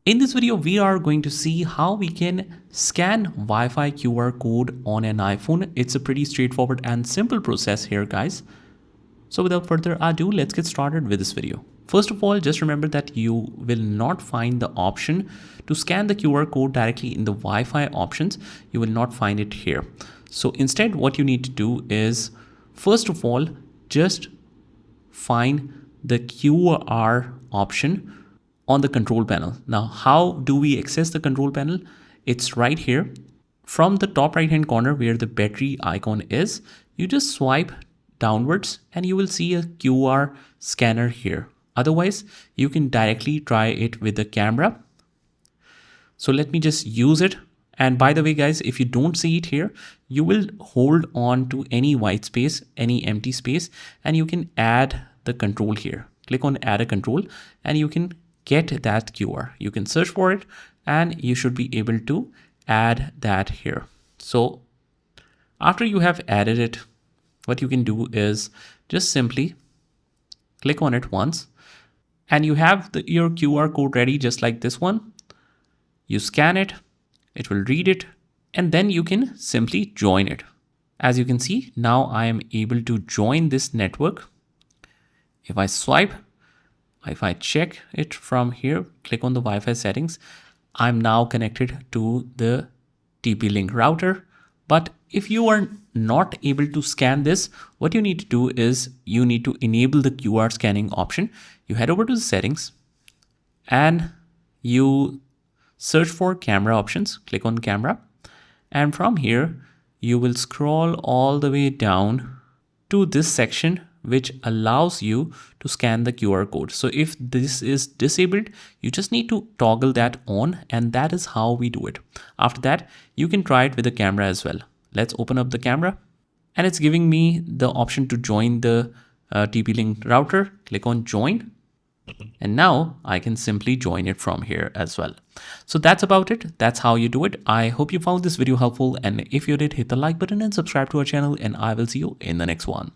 In this video, we are going to see how we can scan Wi-Fi QR code on an iPhone. It's a pretty straightforward and simple process here, guys. So without further ado, let's get started with this video. First of all, just remember that you will not find the option to scan the QR code directly in the Wi-Fi options. You will not find it here. So instead, what you need to do is, first of all, just find the QR option on the control panel. Now, how do we access the control panel? It's right here. From the top right hand corner where the battery icon is, you just swipe downwards and you will see a QR scanner here. Otherwise, you can directly try it with the camera. So let me just use it. And by the way, guys, if you don't see it here, you will hold on to any white space, any empty space, and you can add the control here. Click on add a control and you can get that QR. You can search for it and you should be able to add that here. So after you have added it, what you can do is just simply click on it once and you have your QR code ready, just like this one. You scan it, it will read it, and then you can simply join it. As you can see, now I am able to join this network. If I swipe, if I check it from here, click on the Wi-Fi settings, I'm now connected to the TP-Link router. But if you are not able to scan this, what you need to do is you need to enable the QR scanning option. You head over to the settings and you search for camera options, click on camera. And from here, you will scroll all the way down to this section, which allows you to scan the QR code. So if this is disabled, you just need to toggle that on, and that is how we do it. After that, you can try it with the camera as well. Let's open up the camera and it's giving me the option to join the TP-Link router. Click on join. And now I can simply join it from here as well. So that's about it. That's how you do it. I hope you found this video helpful. And if you did, hit the like button and subscribe to our channel, and I will see you in the next one.